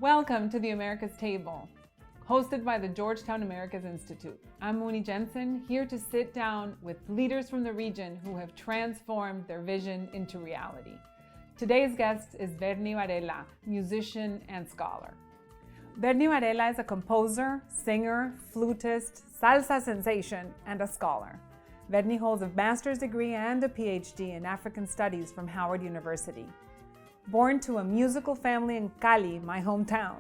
Welcome to the Americas Table, hosted by the Georgetown Americas Institute. I'm Mooney Jensen, here to sit down with leaders from the region who have transformed their vision into reality. Today's guest is Bernie Varela, musician and scholar. Bernie Varela is a composer, singer, flutist, salsa sensation, and a scholar. Bernie holds a master's degree and a PhD in African Studies from Howard University. Born to a musical family in Cali, my hometown,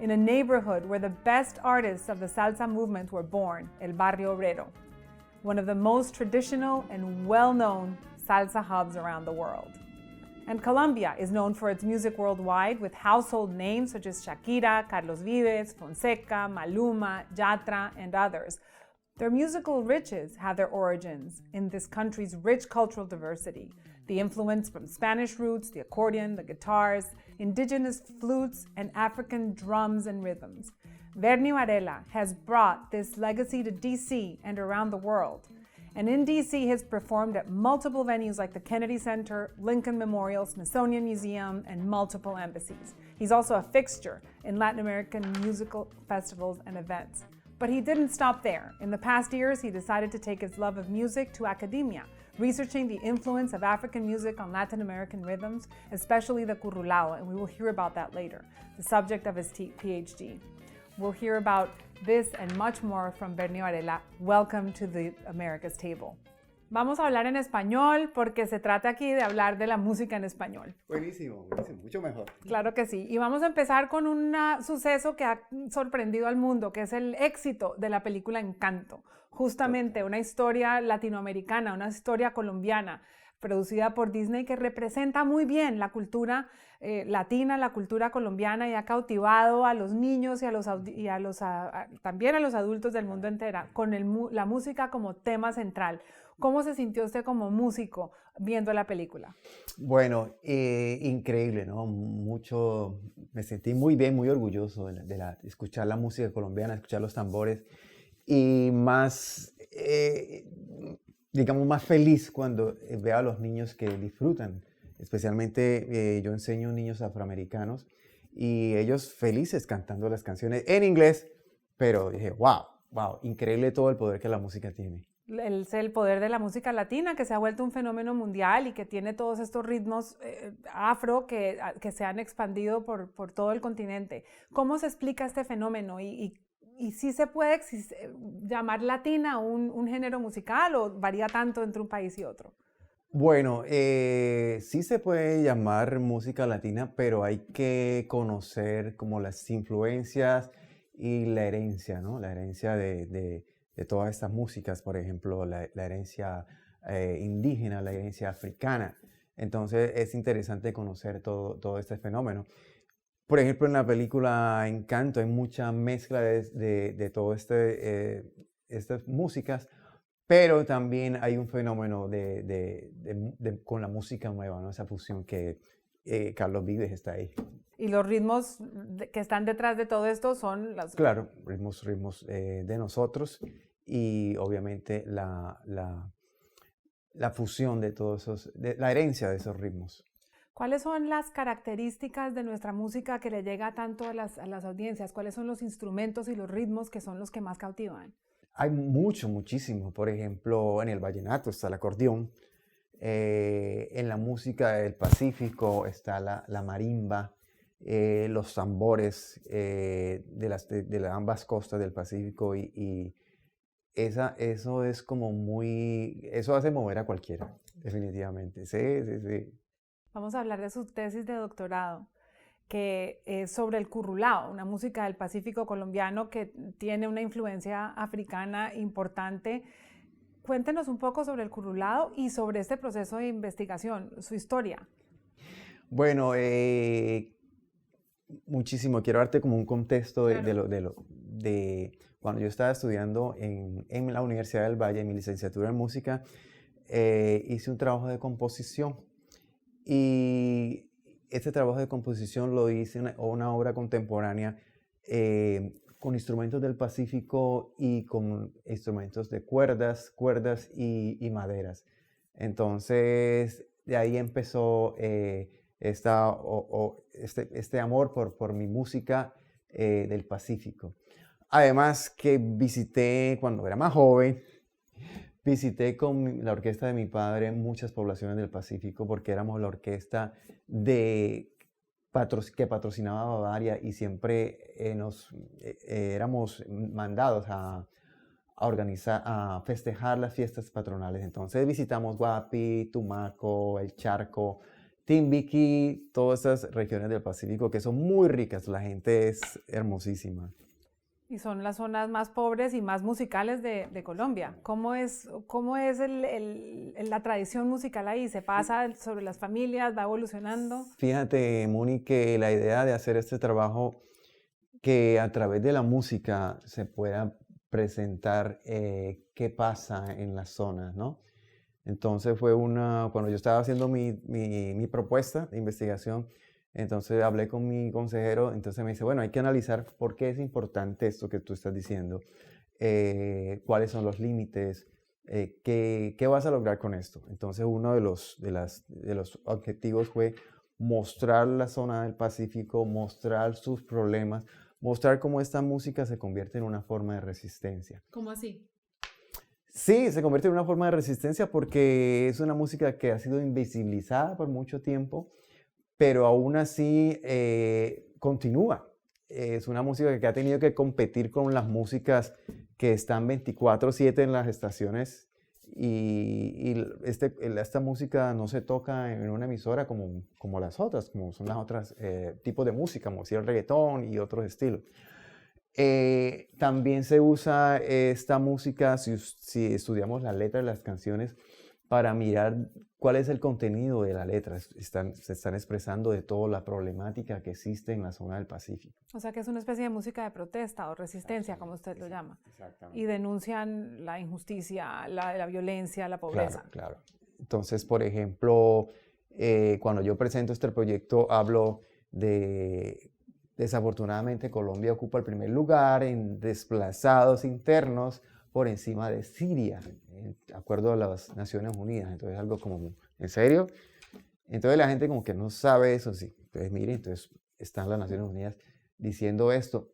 in a neighborhood where the best artists of the salsa movement were born, El Barrio Obrero, one of the most traditional and well-known salsa hubs around the world. And Colombia is known for its music worldwide with household names such as Shakira, Carlos Vives, Fonseca, Maluma, Yatra, and others. Their musical riches have their origins in this country's rich cultural diversity, the influence from Spanish roots, the accordion, the guitars, indigenous flutes, and African drums and rhythms. Bernie Varela has brought this legacy to DC and around the world. And in DC, he has performed at multiple venues like the Kennedy Center, Lincoln Memorial, Smithsonian Museum, and multiple embassies. He's also a fixture in Latin American musical festivals and events. But he didn't stop there. In the past years, he decided to take his love of music to academia, researching the influence of African music on Latin American rhythms, especially the currulao, and we will hear about that later, the subject of his PhD. We'll hear about this and much more from Bernie Varela. Welcome to the Americas Table. Vamos a hablar en español porque se trata aquí de hablar de la música en español. Buenísimo, buenísimo, mucho mejor. Claro que sí. Y vamos a empezar con un suceso que ha sorprendido al mundo, que es el éxito de la película Encanto. Justamente una historia latinoamericana, una historia colombiana, producida por Disney, que representa muy bien la cultura latina, la cultura colombiana, y ha cautivado a los niños y también a los adultos del mundo entero, con la música como tema central. ¿Cómo se sintió usted como músico viendo la película? Bueno, increíble, ¿no? Me sentí muy bien, muy orgulloso de escuchar la música colombiana, escuchar los tambores, y más, digamos, más feliz cuando veo a los niños que disfrutan. Especialmente yo enseño niños afroamericanos y ellos felices cantando las canciones en inglés, pero dije, wow, increíble todo el poder que la música tiene. Es el poder de la música latina, que se ha vuelto un fenómeno mundial y que tiene todos estos ritmos afro que se han expandido por todo el continente. ¿Cómo se explica este fenómeno? ¿Y si se puede llamar latina un género musical o varía tanto entre un país y otro? Bueno, sí se puede llamar música latina, pero hay que conocer como las influencias y la herencia, ¿no? La herencia de todas estas músicas, por ejemplo, la herencia indígena, la herencia africana. Entonces es interesante conocer todo este fenómeno. Por ejemplo, en la película Encanto hay mucha mezcla de todas estas músicas, pero también hay un fenómeno con la música nueva, ¿no? Esa fusión que Carlos Vives está ahí. Y los ritmos que están detrás de todo esto son las... Claro, ritmos de nosotros, y obviamente la fusión de todos esos, la herencia de esos ritmos. ¿Cuáles son las características de nuestra música que le llega tanto a las audiencias? ¿Cuáles son los instrumentos y los ritmos que son los que más cautivan? Hay muchísimo. Por ejemplo, en el vallenato está el acordeón. En la música del Pacífico está la marimba. Los tambores de ambas costas del Pacífico, y eso es como eso hace mover a cualquiera, definitivamente. Sí. Vamos a hablar de su tesis de doctorado, que es sobre el currulao, una música del Pacífico colombiano que tiene una influencia africana importante. Cuéntenos un poco sobre el currulao y sobre este proceso de investigación, su historia. Bueno, muchísimo. Quiero darte como un contexto de cuando yo estaba estudiando en la Universidad del Valle, en mi licenciatura en música, hice un trabajo de composición, y este trabajo de composición lo hice una obra contemporánea con instrumentos del Pacífico y con instrumentos de cuerdas y maderas. Entonces, de ahí empezó este amor por mi música del Pacífico. Además que visité, cuando era más joven, visité con la orquesta de mi padre muchas poblaciones del Pacífico porque éramos la orquesta que patrocinaba Bavaria y siempre éramos mandados a organizar, a festejar las fiestas patronales. Entonces visitamos Guapi, Tumaco, El Charco, Timbiquí, todas esas regiones del Pacífico que son muy ricas, la gente es hermosísima. Y son las zonas más pobres y más musicales de Colombia. ¿Cómo es la tradición musical ahí? ¿Se pasa sobre las familias? ¿Va evolucionando? Fíjate, Moni, que la idea de hacer este trabajo, que a través de la música se pueda presentar qué pasa en las zonas, ¿no? Entonces cuando yo estaba haciendo mi propuesta de investigación, entonces hablé con mi consejero, entonces me dice, bueno, hay que analizar por qué es importante esto que tú estás diciendo, cuáles son los límites, qué vas a lograr con esto. Entonces uno de los objetivos fue mostrar la zona del Pacífico, mostrar sus problemas, mostrar cómo esta música se convierte en una forma de resistencia. ¿Cómo así? Sí, se convierte en una forma de resistencia porque es una música que ha sido invisibilizada por mucho tiempo, pero aún así continúa. Es una música que ha tenido que competir con las músicas que están 24/7 en las estaciones y esta música no se toca en una emisora como las otras, como son las otras tipos de música, como decía el reggaetón y otros estilos. También se usa esta música, si estudiamos la letra de las canciones, para mirar cuál es el contenido de la letra. Se están expresando de toda la problemática que existe en la zona del Pacífico. O sea que es una especie de música de protesta o resistencia, como usted lo llama. Exactamente. Y denuncian la injusticia, la violencia, la pobreza. Claro. Entonces, por ejemplo, cuando yo presento este proyecto, hablo de... Desafortunadamente, Colombia ocupa el primer lugar en desplazados internos por encima de Siria, de acuerdo a las Naciones Unidas. Entonces, algo como, ¿en serio? Entonces, la gente como que no sabe eso, sí. Entonces, mire, entonces están las Naciones Unidas diciendo esto.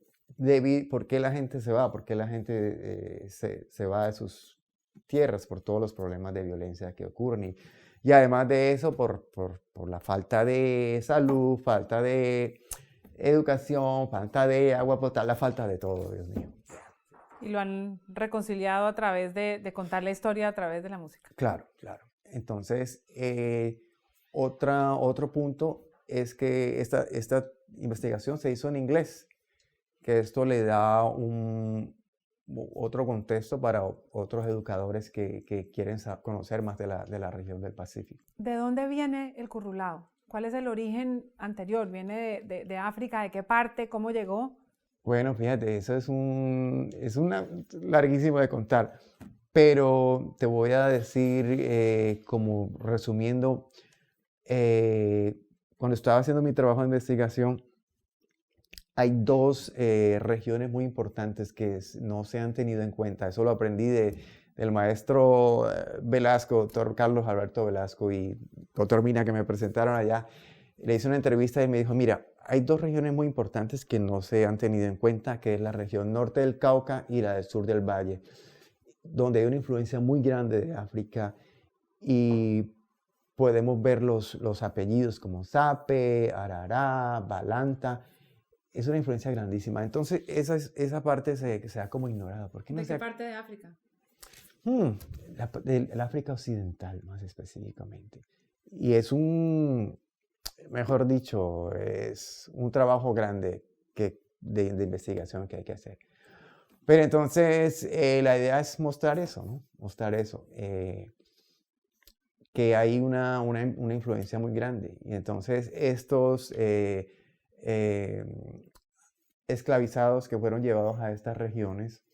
¿Por qué la gente se va? ¿Por qué la gente se va de sus tierras? Por todos los problemas de violencia que ocurren. Y además de eso, por la falta de salud, falta de educación, falta de agua potable, la falta de todo, Dios mío. Y lo han reconciliado a través de contar la historia a través de la música. Claro. Entonces, otro punto es que esta investigación se hizo en inglés, que esto le da otro contexto para otros educadores que quieren conocer más de la región del Pacífico. ¿De dónde viene el currulao? ¿Cuál es el origen anterior? ¿Viene de África? ¿De qué parte? ¿Cómo llegó? Bueno, fíjate, eso es larguísimo de contar, pero te voy a decir, como resumiendo, cuando estaba haciendo mi trabajo de investigación, hay dos regiones muy importantes que no se han tenido en cuenta. Eso lo aprendí del maestro Velasco, doctor Carlos Alberto Velasco y doctor Mina, que me presentaron allá. Le hice una entrevista y me dijo, mira, hay dos regiones muy importantes que no se han tenido en cuenta, que es la región norte del Cauca y la del sur del Valle, donde hay una influencia muy grande de África y podemos ver los apellidos como Sape, Arará, Balanta. Es una influencia grandísima. Entonces, esa parte se ha como ignorado. ¿Por qué no ¿De qué parte de África? El África Occidental, más específicamente. Y es mejor dicho, es un trabajo grande de investigación que hay que hacer. Pero entonces, la idea es mostrar eso, ¿no? Mostrar eso. Que hay una influencia muy grande. Y entonces, estos esclavizados que fueron llevados a estas regiones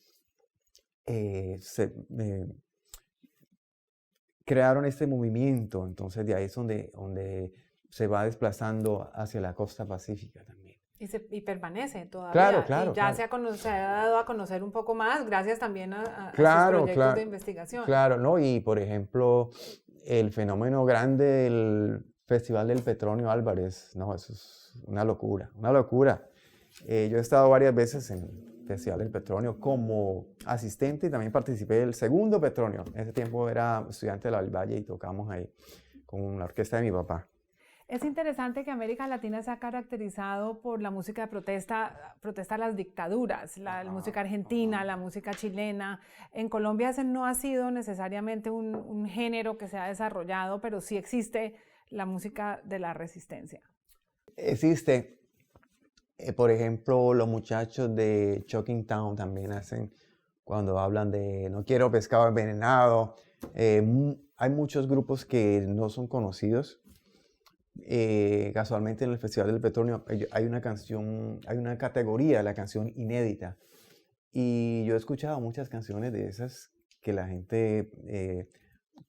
crearon este movimiento. Entonces, de ahí es donde se va desplazando hacia la costa pacífica también. Y permanece todavía. Claro. Y ya se ha dado a conocer un poco más gracias también a sus proyectos de investigación. Claro, ¿no? Y por ejemplo, el fenómeno grande Festival del Petronio Álvarez, no, eso es una locura, una locura. Yo he estado varias veces en el Festival del Petronio como asistente y también participé del segundo Petronio. En ese tiempo era estudiante de la del Valle y tocamos ahí con la orquesta de mi papá. Es interesante que América Latina se ha caracterizado por la música de protesta a las dictaduras, la música argentina, la música chilena. En Colombia ese no ha sido necesariamente un género que se ha desarrollado, pero sí existe la música de la resistencia. Existe, por ejemplo, los muchachos de Shocking Town también hacen, cuando hablan de no quiero pescado envenenado. Hay muchos grupos que no son conocidos. Casualmente en el Festival del Petronio hay una canción, hay una categoría, la canción inédita. Y yo he escuchado muchas canciones de esas que la gente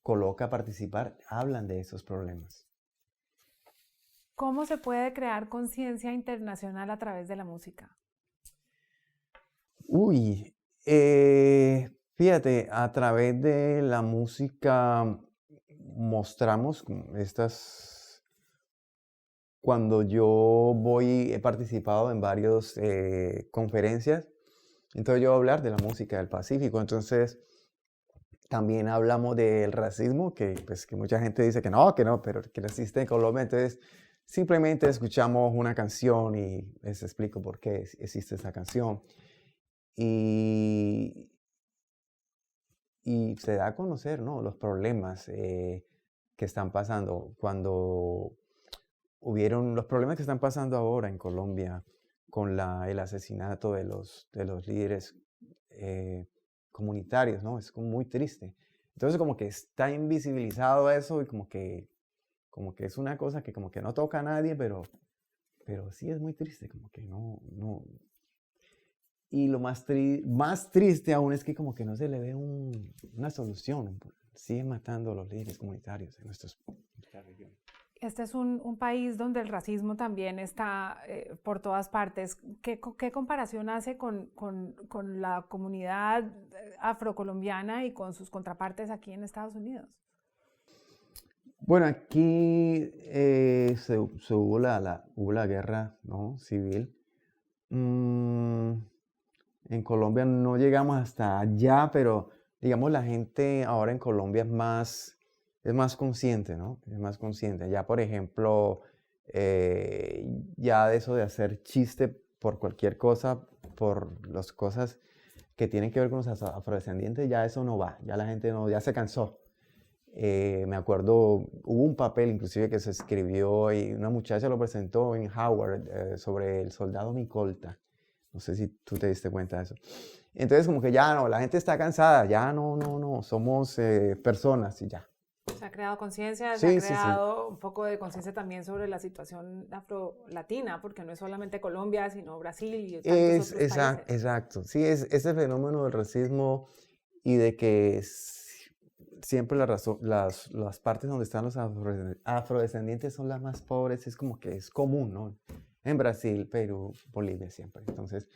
coloca a participar, hablan de esos problemas. ¿Cómo se puede crear conciencia internacional a través de la música? Uy, fíjate, a través de la música mostramos estas. Cuando yo he participado en varias conferencias, entonces yo voy a hablar de la música del Pacífico. Entonces también hablamos del racismo, pues, que mucha gente dice que no, pero que existe en Colombia. Entonces simplemente escuchamos una canción y les explico por qué existe esa canción. Y se da a conocer, ¿no?, los problemas que están pasando cuando hubieron los problemas que están pasando ahora en Colombia con el asesinato de los líderes comunitarios, ¿no? Es como muy triste. Entonces como que está invisibilizado eso y como que es una cosa que como que no toca a nadie, pero sí es muy triste, como que no. Y lo más triste aún es que como que no se le ve una solución. Siguen matando a los líderes comunitarios en nuestra región. Este es un país donde el racismo también está por todas partes. ¿Qué comparación hace con la comunidad afrocolombiana y con sus contrapartes aquí en Estados Unidos? Bueno, aquí hubo la guerra, ¿no?, civil. En Colombia no llegamos hasta allá, pero digamos la gente ahora en Colombia es más consciente, ¿no? Es más consciente. Ya, por ejemplo, ya de eso de hacer chiste por cualquier cosa, por las cosas que tienen que ver con los afrodescendientes, ya eso no va. Ya la gente ya se cansó. Me acuerdo, hubo un papel inclusive que se escribió y una muchacha lo presentó en Howard sobre el soldado Micolta. No sé si tú te diste cuenta de eso. Entonces como que ya no, la gente está cansada, ya no, somos personas y ya. Se ha creado conciencia, Sí, se ha sí, creado un poco de conciencia también sobre la situación afro-latina, porque no es solamente Colombia, sino Brasil y tantos otros países. Exacto, sí, es ese fenómeno del racismo y de que siempre las partes donde están los afrodescendientes son las más pobres, es como que es común, ¿no? En Brasil, Perú, Bolivia siempre. Entonces,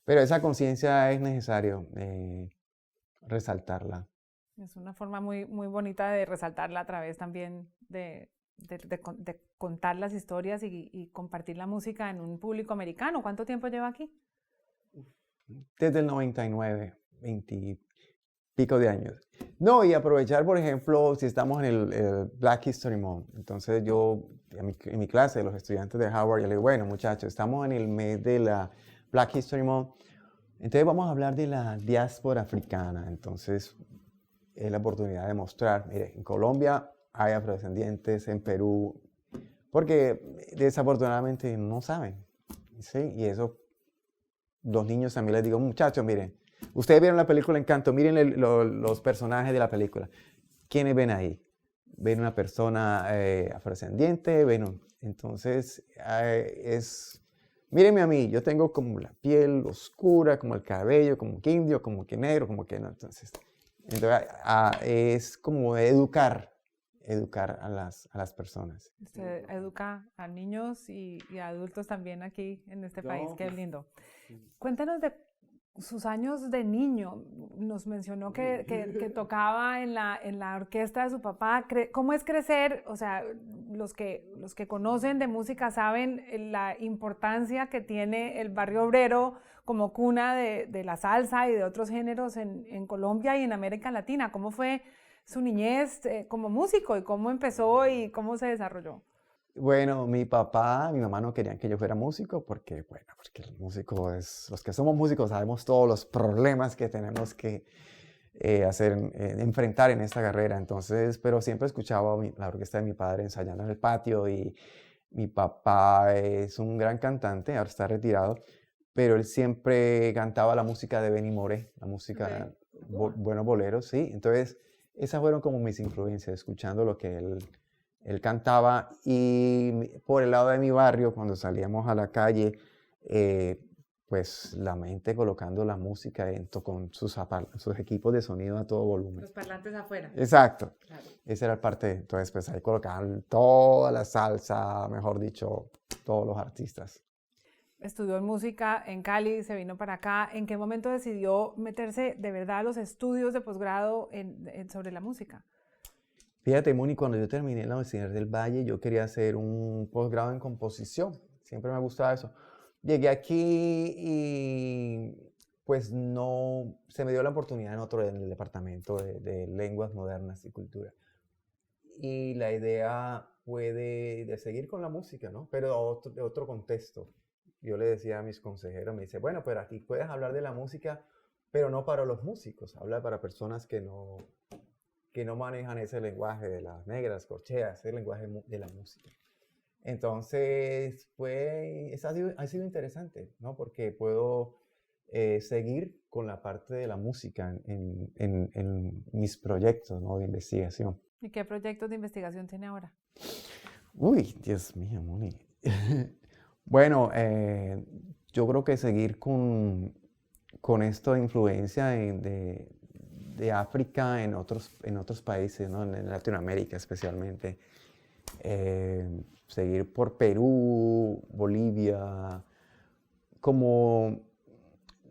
pero esa conciencia es necesario resaltarla. Es una forma muy, muy bonita de resaltarla a través también de contar las historias y compartir la música en un público americano. ¿Cuánto tiempo lleva aquí? Desde el 99, 20 y pico de años. No, y aprovechar, por ejemplo, si estamos en el Black History Month. Entonces yo, en mi clase, los estudiantes de Howard, yo le digo, bueno, muchachos, estamos en el mes de la Black History Month. Entonces vamos a hablar de la diáspora africana. Entonces es la oportunidad de mostrar, mire, en Colombia hay afrodescendientes, en Perú, porque desafortunadamente no saben, ¿sí? Y eso, los niños también les digo, muchachos, miren, ustedes vieron la película Encanto, miren los personajes de la película. ¿Quiénes ven ahí? Ven una persona afrodescendiente, entonces mírenme a mí, yo tengo como la piel oscura, como el cabello, como que indio, como que negro, como que no, entonces es como educar a las personas. Usted educa a niños y a adultos también aquí en este país, qué lindo. Cuéntanos de sus años de niño. Nos mencionó que tocaba en la orquesta de su papá. ¿Cómo es crecer? O sea, los que conocen de música saben la importancia que tiene el barrio obrero como cuna de la salsa y de otros géneros en Colombia y en América Latina. ¿Cómo fue su niñez como músico y cómo empezó y cómo se desarrolló? Bueno, mi papá, mi mamá no querían que yo fuera músico porque, bueno, porque el músico es, los que somos músicos sabemos todos los problemas que tenemos que enfrentar en esta carrera. Entonces, pero siempre escuchaba la orquesta de mi padre ensayando en el patio y mi papá es un gran cantante, ahora está retirado, pero él siempre cantaba la música de Benny Moré, la música, buenos boleros, sí. Entonces, esas fueron como mis influencias, escuchando lo que él cantaba. Y por el lado de mi barrio, cuando salíamos a la calle, pues la mente colocando la música con sus equipos de sonido a todo volumen. Los parlantes afuera. Exacto. Claro. Esa era el parte. Entonces, pues ahí colocaban toda la salsa, mejor dicho, todos los artistas. Estudió en música en Cali, se vino para acá. ¿En qué momento decidió meterse de verdad a los estudios de posgrado sobre la música? Fíjate, Moni, cuando yo terminé en la Universidad del Valle, yo quería hacer un posgrado en composición. Siempre me gustaba eso. Llegué aquí y pues no, se me dio la oportunidad en el departamento de lenguas modernas y cultura. Y la idea fue de seguir con la música, ¿no? Pero de otro contexto. Yo le decía a mis consejeros, me dice, bueno, pero aquí puedes hablar de la música, pero no para los músicos, habla para personas que no manejan ese lenguaje de las negras, corcheas, ese lenguaje de la música. Entonces, ha sido interesante, ¿no? Porque puedo seguir con la parte de la música en mis proyectos, ¿no? De investigación. ¿Y qué proyectos de investigación tiene ahora? Uy, Dios mío, Moni. Bueno, yo creo que seguir con esta influencia de África en otros países, ¿no? En Latinoamérica especialmente. Seguir por Perú, Bolivia, como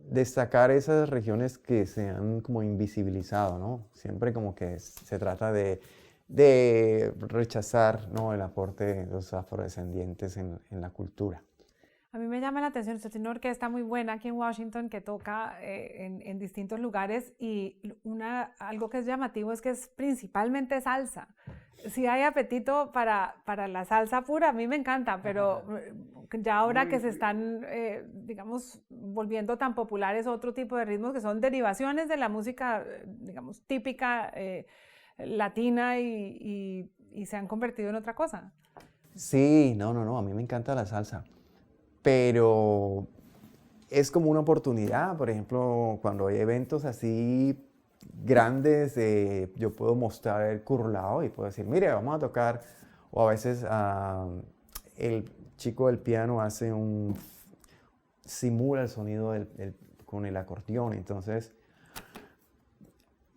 destacar esas regiones que se han como invisibilizado, ¿no? Siempre como que se trata de rechazar, ¿no? El aporte de los afrodescendientes en la cultura. A mí me llama la atención, usted tiene una orquesta muy buena aquí en Washington que toca en distintos lugares y algo que es llamativo es que es principalmente salsa. Si hay apetito para la salsa pura, a mí me encanta, pero ya ahora que se están, digamos, volviendo tan populares otro tipo de ritmos que son derivaciones de la música, digamos, típica latina y se han convertido en otra cosa. Sí, no, a mí me encanta la salsa. Pero es como una oportunidad, por ejemplo, cuando hay eventos así grandes, yo puedo mostrar el currulao y puedo decir, mire, vamos a tocar, o a veces el chico del piano simula el sonido con el acordeón, entonces,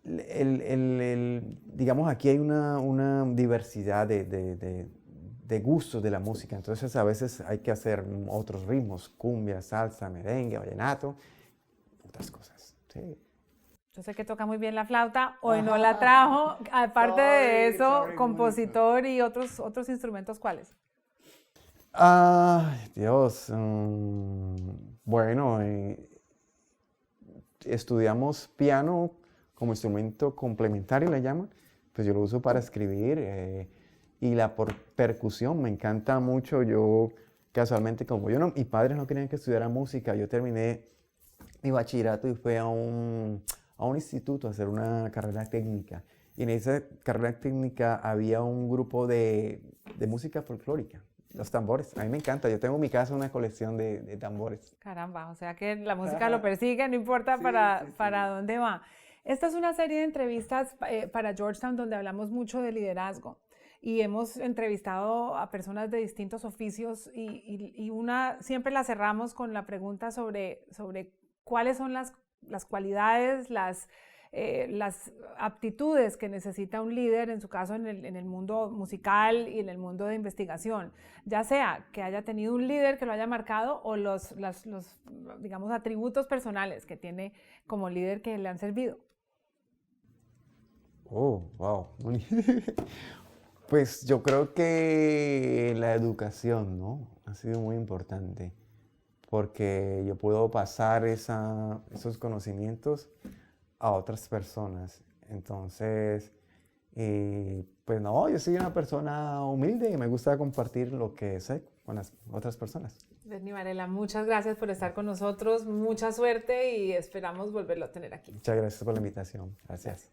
digamos, aquí hay una diversidad de gustos de la música, entonces a veces hay que hacer otros ritmos, cumbia, salsa, merengue, vallenato, otras cosas. Sí. Yo sé que toca muy bien la flauta, hoy no la trajo, aparte de eso, compositor y otros instrumentos, ¿cuáles? Ay, Dios, bueno, estudiamos piano como instrumento complementario, le llaman, pues yo lo uso para escribir, y la percusión me encanta mucho. Yo casualmente, como mis padres no querían que estudiara música, yo terminé mi bachillerato y fui a un instituto a hacer una carrera técnica. Y en esa carrera técnica había un grupo de música folclórica, los tambores. A mí me encanta, yo tengo en mi casa una colección de tambores. Caramba, o sea que la música lo persigue, no importa para dónde va. Esta es una serie de entrevistas para Georgetown donde hablamos mucho de liderazgo. Y hemos entrevistado a personas de distintos oficios y siempre la cerramos con la pregunta sobre cuáles son las cualidades, las las aptitudes que necesita un líder, en su caso en el mundo musical y en el mundo de investigación, ya sea que haya tenido un líder que lo haya marcado o los digamos, atributos personales que tiene como líder que le han servido. Oh, wow. Pues yo creo que la educación, ¿no? Ha sido muy importante porque yo puedo pasar esos conocimientos a otras personas. Entonces, pues no, yo soy una persona humilde y me gusta compartir lo que sé con las otras personas. Bernie Varela, muchas gracias por estar con nosotros, mucha suerte y esperamos volverlo a tener aquí. Muchas gracias por la invitación. Gracias.